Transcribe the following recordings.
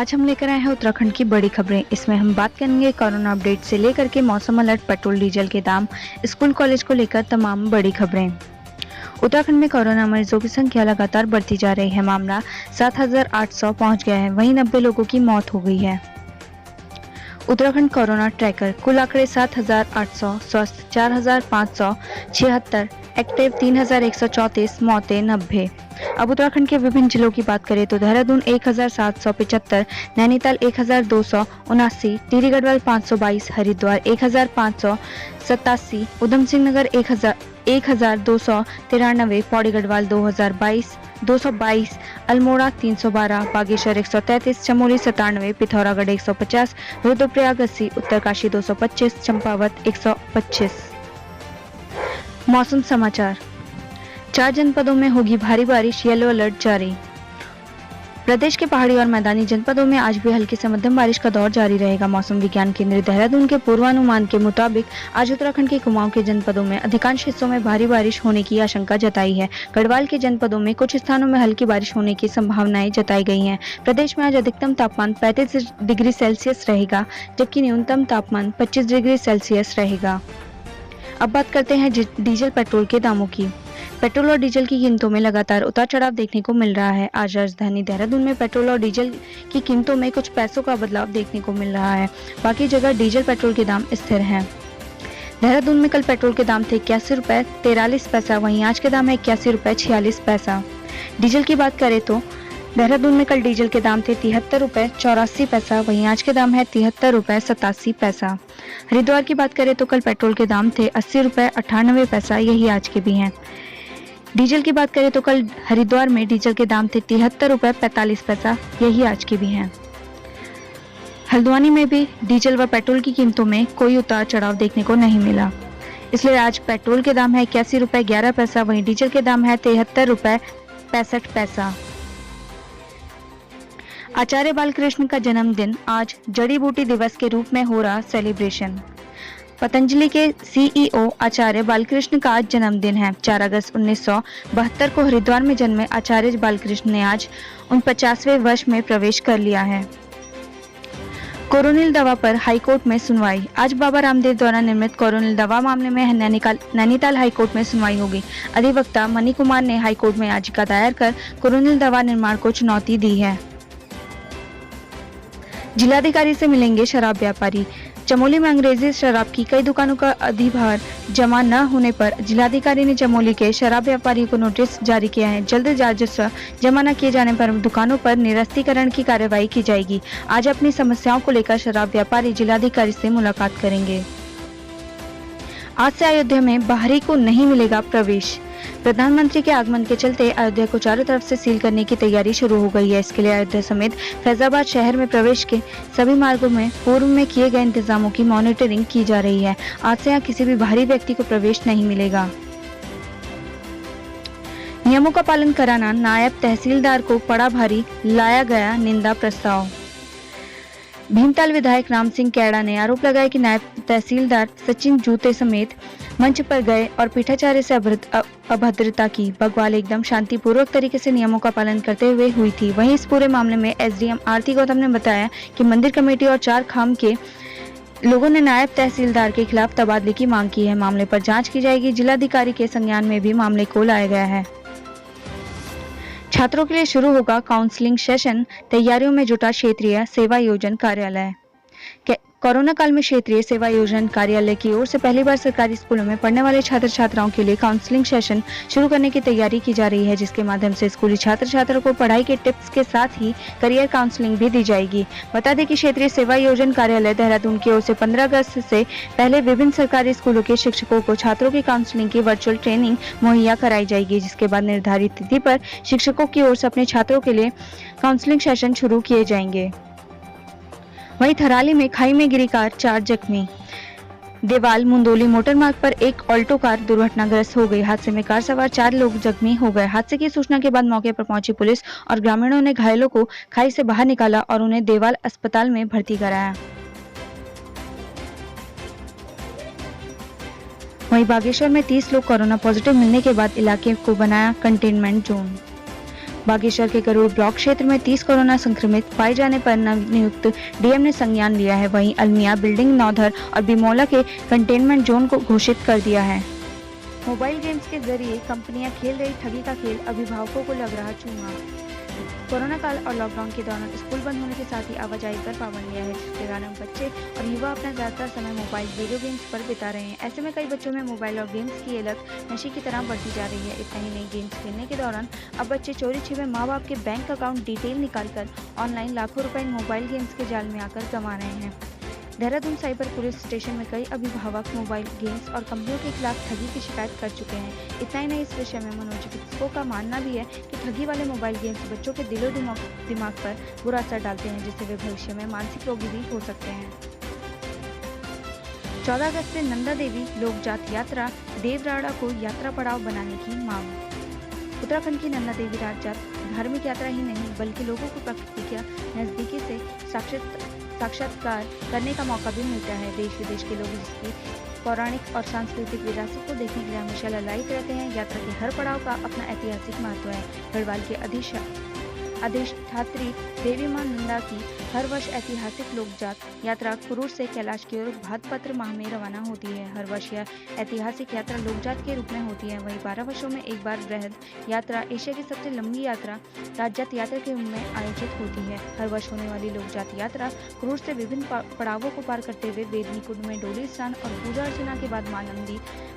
आज हम लेकर आए हैं उत्तराखंड की बड़ी खबरें। इसमें हम बात करेंगे कोरोना अपडेट से लेकर के मौसम अलर्ट, पेट्रोल डीजल के दाम, स्कूल कॉलेज को लेकर तमाम बड़ी खबरें। उत्तराखंड में कोरोना मरीजों की संख्या लगातार बढ़ती जा रही है। मामला 7,800 पहुंच गया है, वहीं 90 लोगों की मौत हो गई है। उत्तराखंड कोरोना ट्रैकर, कुल आंकड़े 7,800, स्वस्थ 4,576, एक्टिव 3,134, मौतें 90। अब उत्तराखंड के विभिन्न जिलों की बात करें तो देहरादून 1,775, नैनीताल 1,279, टिहरी गढ़वाल 522, हरिद्वार 1,587, उधम सिंह नगर 1,293, पौड़ी गढ़वाल 222, अल्मोड़ा 312, बागेश्वर 133, चमोली 97, पिथौरागढ़ 150, रुद्रप्रयाग 80, उत्तरकाशी 225, चंपावत 125। मौसम समाचार। 4 जनपदों में होगी भारी बारिश, येलो अलर्ट जारी। प्रदेश के पहाड़ी और मैदानी जनपदों में आज भी हल्की से मध्यम बारिश का दौर जारी रहेगा। मौसम विज्ञान केंद्र देहरादून के पूर्वानुमान के मुताबिक आज उत्तराखंड के कुमाऊं के जनपदों में अधिकांश हिस्सों में भारी बारिश होने की आशंका जताई है। गढ़वाल के जनपदों में कुछ स्थानों में हल्की बारिश होने की संभावनाएं जताई गई हैं। प्रदेश में आज अधिकतम तापमान 35 डिग्री सेल्सियस रहेगा, जबकि न्यूनतम तापमान 25 डिग्री सेल्सियस रहेगा। अब बात करते हैं डीजल पेट्रोल के दामों की। पेट्रोल और डीजल की कीमतों में लगातार उतार चढ़ाव देखने को मिल रहा है। आज राजधानी देहरादून में पेट्रोल और डीजल की कीमतों में कुछ पैसों का बदलाव देखने को मिल रहा है। बाकी जगह डीजल पेट्रोल के दाम स्थिर हैं। देहरादून में कल पेट्रोल के दाम थे 81 रुपए 43 पैसा, वहीं आज के दाम है 81 रुपए 46 पैसा। डीजल की बात करें तो देहरादून में कल डीजल के दाम थे 73 रुपए 84 पैसा, वहीं आज के दाम है 73 रुपए 87 पैसा। हरिद्वार की बात करें तो कल पेट्रोल के दाम थे 80 रुपए 98 पैसा, यही आज के भी हैं। डीजल की बात करें तो कल हरिद्वार में डीजल के दाम थे 73 रुपए 45 पैसा, यही आज के भी हैं। हल्द्वानी में भी डीजल व पेट्रोल की कीमतों में कोई उतार चढ़ाव देखने को नहीं मिला, इसलिए आज पेट्रोल के दाम है 81 रुपए 11 पैसा, वहीं डीजल के दाम है 73 रुपए 65 पैसा। आचार्य बालकृष्ण का जन्मदिन आज जड़ी बूटी दिवस के रूप में हो रहा सेलिब्रेशन। पतंजलि के सीईओ आचार्य बालकृष्ण का आज जन्मदिन है। 4 अगस्त 1972 को हरिद्वार में जन्मे आचार्य बालकृष्ण ने आज 49वें वर्ष में प्रवेश कर लिया है। कोरोनिल दवा पर हाईकोर्ट में सुनवाई। आज बाबा रामदेव द्वारा निर्मित कोरोनिल दवा मामले में नैनीताल हाईकोर्ट में सुनवाई होगी। अधिवक्ता मणि कुमार ने हाईकोर्ट में याचिका दायर कर कोरोनिल दवा निर्माण को चुनौती दी है। जिलाधिकारी से मिलेंगे शराब व्यापारी। चमोली में अंग्रेजी शराब की कई दुकानों का अधिभार जमा न होने पर जिलाधिकारी ने चमोली के शराब व्यापारियों को नोटिस जारी किया है। जल्द राजस्व जमा न किए जाने पर दुकानों पर निरस्तीकरण की कार्रवाई की जाएगी। आज अपनी समस्याओं को लेकर शराब व्यापारी जिलाधिकारी से मुलाकात करेंगे। आज से अयोध्या में बाहरी को नहीं मिलेगा प्रवेश। प्रधानमंत्री के आगमन के चलते अयोध्या को चारों तरफ से सील करने की तैयारी शुरू हो गई है। इसके लिए अयोध्या समेत फैजाबाद शहर में प्रवेश के सभी मार्गों में पूर्व में किए गए इंतजामों की मॉनिटरिंग की जा रही है। आज से यहाँ किसी भी बाहरी व्यक्ति को प्रवेश नहीं मिलेगा। नियमों का पालन कराना नायब तहसीलदार को पड़ा भारी, लाया गया निंदा प्रस्ताव। भीमताल विधायक राम सिंह कैड़ा ने आरोप लगाया कि नायब तहसीलदार सचिन जूते समेत मंच पर गए और पीठाचार्य से अभद्रता की। बगवाल एकदम शांतिपूर्वक तरीके से नियमों का पालन करते हुए हुई थी। वहीं इस पूरे मामले में एसडीएम आरती गौतम ने बताया कि मंदिर कमेटी और 4 खाम के लोगों ने नायब तहसीलदार के खिलाफ तबादले की मांग की है। मामले पर जांच की जाएगी। जिलाधिकारी के संज्ञान में भी मामले को लाया गया है। छात्रों के लिए शुरू होगा काउंसलिंग सेशन, तैयारियों में जुटा क्षेत्रीय सेवा योजन कार्यालय। कोरोना काल में क्षेत्रीय सेवा योजन कार्यालय की ओर से पहली बार सरकारी स्कूलों में पढ़ने वाले छात्र छात्राओं के लिए काउंसलिंग सेशन शुरू करने की तैयारी की जा रही है, जिसके माध्यम से स्कूली छात्र छात्रों को पढ़ाई के टिप्स के साथ ही करियर काउंसलिंग भी दी जाएगी। बता दें कि क्षेत्रीय सेवा योजन कार्यालय देहरादून की ओर से 15 अगस्त से पहले विभिन्न सरकारी स्कूलों के शिक्षकों को छात्रों की काउंसलिंग की वर्चुअल ट्रेनिंग मुहैया कराई जाएगी, जिसके बाद निर्धारित तिथि पर शिक्षकों की ओर से अपने छात्रों के लिए काउंसलिंग सेशन शुरू किए जाएंगे। वहीं थराली में खाई में गिरी कार, 4 जख्मी। देवाल मुंदोली मोटर मार्ग पर एक ऑल्टो कार दुर्घटनाग्रस्त हो गई। हादसे में कार सवार 4 लोग जख्मी हो गए। हादसे की सूचना के बाद मौके पर पहुंची पुलिस और ग्रामीणों ने घायलों को खाई से बाहर निकाला और उन्हें देवाल अस्पताल में भर्ती कराया। वहीं बागेश्वर में 30 लोग कोरोना पॉजिटिव मिलने के बाद इलाके को बनाया कंटेनमेंट जोन। बागेश्वर के करूर ब्लॉक क्षेत्र में 30 कोरोना संक्रमित पाए जाने पर नवनियुक्त डीएम ने संज्ञान लिया है। वहीं अलमिया, बिल्डिंग, नौधर और बिमोला के कंटेनमेंट जोन को घोषित कर दिया है। मोबाइल गेम्स के जरिए कंपनियां खेल रही ठगी का खेल, अभिभावकों को लग रहा चूना। कोरोना काल और लॉकडाउन के दौरान स्कूल बंद होने के साथ ही आवाजाही पर पाबंदियां है, जिसके कारण बच्चे और युवा अपना ज्यादातर समय मोबाइल वीडियो गेम्स पर बिता रहे हैं। ऐसे में कई बच्चों में मोबाइल और गेम्स की लत नशे की तरह बढ़ती जा रही है। इतना ही नहीं, गेम्स खेलने के दौरान अब बच्चे चोरी छिपे माँ बाप के बैंक अकाउंट डिटेल निकालकर ऑनलाइन लाखों रुपए मोबाइल गेम्स के जाल में आकर गंवा रहे हैं। देहरादून साइबर पुलिस स्टेशन में कई अभिभावक मोबाइल गेम्स और कंपनियों के खिलाफ ठगी की शिकायत कर चुके हैं। इतना ही नहीं, इस विषय में मनोचिकित्सकों का मानना भी है कि ठगी वाले मोबाइल गेम्स बच्चों के दिलो दिमाग पर बुरा असर डालते हैं, जिससे वे भविष्य में मानसिक रोगी भी हो सकते हैं। 14 अगस्त से नंदा देवी लोक जात यात्रा, देवराड़ा को यात्रा पड़ाव बनाने की मांग। उत्तराखंड की नंदा देवी राज जात धार्मिक यात्रा ही नहीं बल्कि लोगों को प्रकृति के नजदीकी से साक्षात्कार करने का मौका भी मिलता है। देश विदेश के लोग इसकी पौराणिक और सांस्कृतिक विरासत को देखने के लिए हमेशा ललायित रहते हैं। यात्रा के हर पड़ाव का अपना ऐतिहासिक महत्व है। गढ़वाल के अधिष्ठात्री देवी मां नंदा की हर वर्ष ऐतिहासिक लोकजात यात्रा कुरूर से कैलाश की ओर भाद्रपत्र माह में रवाना होती है। हर वर्ष यह ऐतिहासिक यात्रा लोकजात के रूप में होती है। वहीं 12 वर्षों में एक बार बृहद यात्रा, एशिया की सबसे लंबी यात्रा, राजजात यात्रा के रूप में आयोजित होती है। हर वर्ष होने वाली लोकजात यात्रा कुरूर से विभिन्न पड़ावों को पार करते हुए बेदनी कुंड में डोली स्नान और पूजा अर्चना के बाद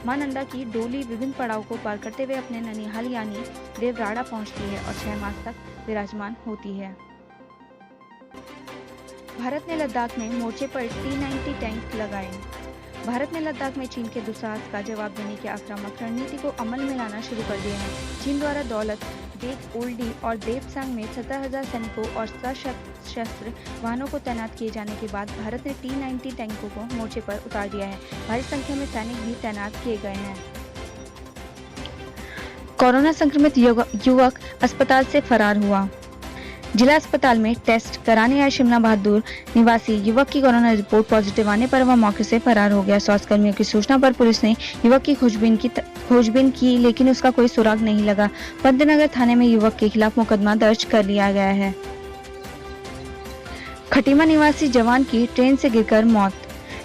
मां नंदा की डोली विभिन्न पड़ाव को पार करते हुए अपने ननिहाल यानी देवराड़ा पहुंचती है और 6 मास तक विराजमान होती है। भारत ने लद्दाख में मोर्चे पर T-90 टैंक लगाए। भारत ने लद्दाख में चीन के दुस्साहस का जवाब देने की आक्रामक रणनीति को अमल में लाना शुरू कर दिया है। चीन द्वारा दौलत बेग ओल्डी और देपसांग में 17,000 सैनिकों और सशस्त्र वाहनों को तैनात किए जाने के बाद भारत ने T-90 टैंकों को मोर्चे पर उतार दिया है। भारी संख्या में सैनिक भी तैनात किए गए हैं। कोरोना संक्रमित युवक अस्पताल से फरार हुआ। जिला अस्पताल में टेस्ट कराने आए शिमला बहादुर निवासी युवक की कोरोना रिपोर्ट पॉजिटिव आने पर वह मौके से फरार हो गया। स्वास्थ्य कर्मियों की सूचना पर पुलिस ने युवक की खोजबीन की लेकिन उसका कोई सुराग नहीं लगा। पंतनगर थाने में युवक के खिलाफ मुकदमा दर्ज कर लिया गया है। खटीमा निवासी जवान की ट्रेन से गिरकर मौत।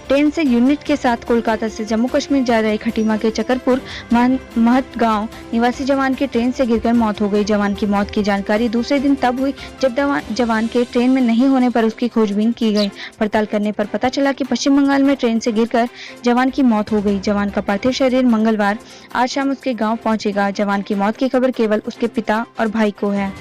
ट्रेन से यूनिट के साथ कोलकाता से जम्मू कश्मीर जा रहे खटीमा के चकरपुर महतगांव निवासी जवान की ट्रेन से गिरकर मौत हो गई। जवान की मौत की जानकारी दूसरे दिन तब हुई जब जवान के ट्रेन में नहीं होने पर उसकी खोजबीन की गई। पड़ताल करने पर पता चला कि पश्चिम बंगाल में ट्रेन से गिरकर जवान की मौत हो गई। जवान का पार्थिव शरीर मंगलवार आज शाम उसके गाँव पहुंचेगा। जवान की मौत की खबर केवल उसके पिता और भाई को है।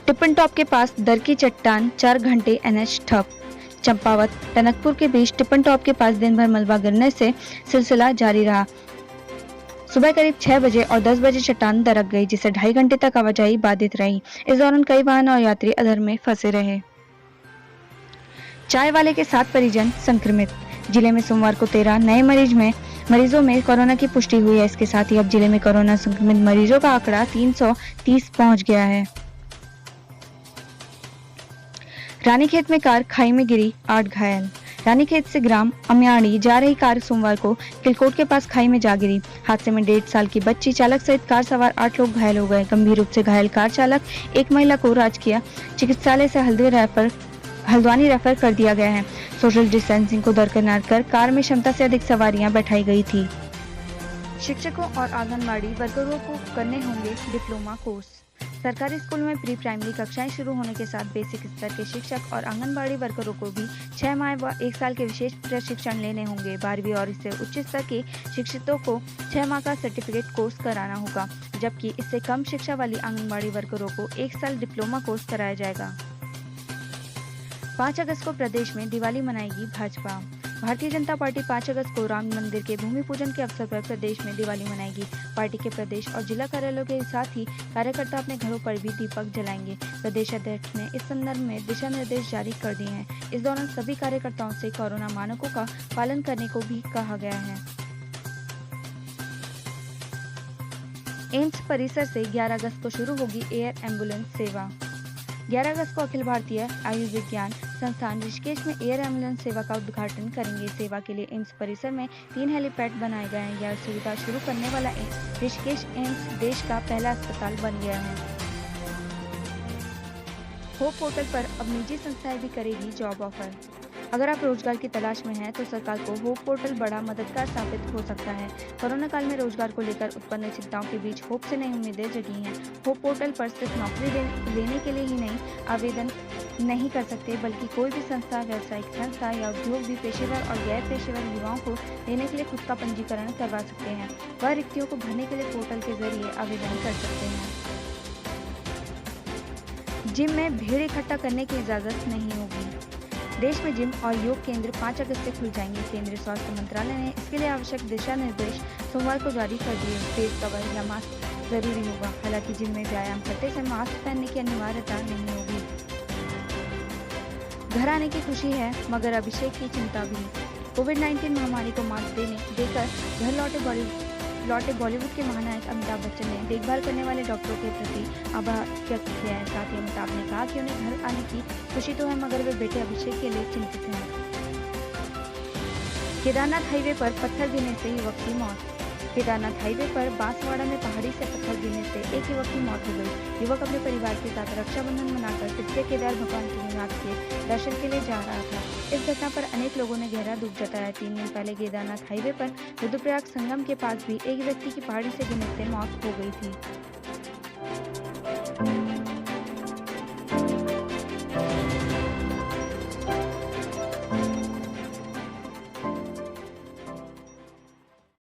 टिप्पन टॉप के पास दर की चट्टान, 4 घंटे NH ठप। चंपावत टनकपुर के बीच टिप्पन टॉप के पास दिन भर मलबा गिरने से सिलसिला जारी रहा। सुबह करीब 6 बजे और 10 बजे चट्टान दरक गई, जिससे 2.5 घंटे तक आवाजाही बाधित रही। इस दौरान कई वाहन और यात्री अधर में फंसे रहे। चाय वाले के 7 परिजन संक्रमित। जिले में सोमवार को 13 नए मरीजों में कोरोना की पुष्टि हुई है। इसके साथ ही अब जिले में कोरोना संक्रमित मरीजों का आंकड़ा 330 पहुंच गया है। रानीखेत में कार खाई में गिरी, 8 घायल। रानीखेत से ग्राम अम्याड़ी जा रही कार सोमवार को किलकोट के पास खाई में जा गिरी। हादसे में 1.5 साल की बच्ची, चालक सहित कार सवार 8 लोग घायल हो गए। गंभीर रूप से घायल कार चालक एक महिला को राजकीय चिकित्सालय से हल्द्वानी रेफर कर दिया गया है। सोशल डिस्टेंसिंग को दरकिनार कर कार में क्षमता से अधिक सवारियां बैठाई गई थी। शिक्षकों और आंगनबाड़ी वर्करों को करने होंगे डिप्लोमा कोर्स। सरकारी स्कूल में प्री प्राइमरी कक्षाएं शुरू होने के साथ बेसिक स्तर के शिक्षक और आंगनबाड़ी वर्करों को भी 6 माह व 1 साल के विशेष प्रशिक्षण लेने होंगे। 12वीं और इससे उच्च स्तर के शिक्षितों को 6 माह का सर्टिफिकेट कोर्स कराना होगा, जबकि इससे कम शिक्षा वाली आंगनबाड़ी वर्करों को 1 साल डिप्लोमा कोर्स कराया जाएगा। 5 अगस्त को प्रदेश में दिवाली मनाएगी भाजपा। भारतीय जनता पार्टी 5 अगस्त को राम मंदिर के भूमि पूजन के अवसर पर प्रदेश में दिवाली मनाएगी। पार्टी के प्रदेश और जिला कार्यालयों के साथ ही कार्यकर्ता अपने घरों पर भी दीपक जलाएंगे। प्रदेश अध्यक्ष ने इस संदर्भ में दिशा निर्देश जारी कर दिए हैं। इस दौरान सभी कार्यकर्ताओं से कोरोना मानकों का पालन करने को भी कहा गया है। एम्स परिसर से 11 अगस्त को शुरू होगी एयर एम्बुलेंस सेवा। 11 अगस्त को अखिल भारतीय आयुर्विज्ञान संस्थान ऋषिकेश में एयर एम्बुलेंस सेवा का उद्घाटन करेंगे। सेवा के लिए एम्स परिसर में 3 हेलीपैड बनाए गए हैं। यह सुविधा शुरू करने वाला ऋषिकेश एम्स देश का पहला अस्पताल बन गया है। होप पोर्टल पर अब निजी संस्थाएं भी करेगी जॉब ऑफर। अगर आप रोजगार की तलाश में हैं तो सरकार को होप पोर्टल बड़ा मददगार साबित हो सकता है। कोरोना काल में रोजगार को लेकर उत्पन्न चिंताओं के बीच होप से नई उम्मीदें जगी हैं। होप पोर्टल पर सिर्फ नौकरी लेने के लिए ही नहीं आवेदन नहीं कर सकते, बल्कि कोई भी संस्था, व्यावसायिक संस्था या उद्योग भी पेशेवर और गैर पेशेवर युवाओं को लेने के लिए खुद का पंजीकरण करवा सकते हैं। वह रिक्तियों को भरने के लिए पोर्टल के जरिए आवेदन कर सकते हैं। जिम में भीड़ इकट्ठा करने की इजाजत नहीं होगी। देश में जिम और योग केंद्र 5 अगस्त से खुल जाएंगे। केंद्रीय स्वास्थ्य मंत्रालय ने इसके लिए आवश्यक दिशा निर्देश सोमवार को जारी कर दिए। फेस कवर या मास्क जरूरी होगा। हालांकि जिम में व्यायाम करते समय मास्क पहनने की अनिवार्यता नहीं होगी। घर आने की खुशी है, मगर अभिषेक की चिंता भी। कोविड-19 महामारी को मात देकर घर लौटे बॉलीवुड के महानायक अमिताभ बच्चन ने देखभाल करने वाले डॉक्टरों के प्रति आभार व्यक्त किया है। साथ ही अमिताभ ने कहा कि उन्हें घर आने की खुशी तो है, मगर वे बेटे अभिषेक के लिए चिंतित हैं। केदारनाथ हाईवे पर पत्थर गिरने से युवक की मौत। केदारनाथ हाईवे पर बांसवाड़ा में पहाड़ी से पत्थर गिरने से एक युवक की मौत हो गई। युवक अपने परिवार के साथ रक्षाबंधन मनाकर तृतीय केदार भगवान तुंगनाथ के दर्शन के लिए जा रहा था। इस घटना पर अनेक लोगों ने गहरा दुख जताया। 3 दिन पहले केदारनाथ हाईवे पर रुद्रप्रयाग संगम के पास भी एक व्यक्ति की पहाड़ी से गिरने से मौत हो गई थी।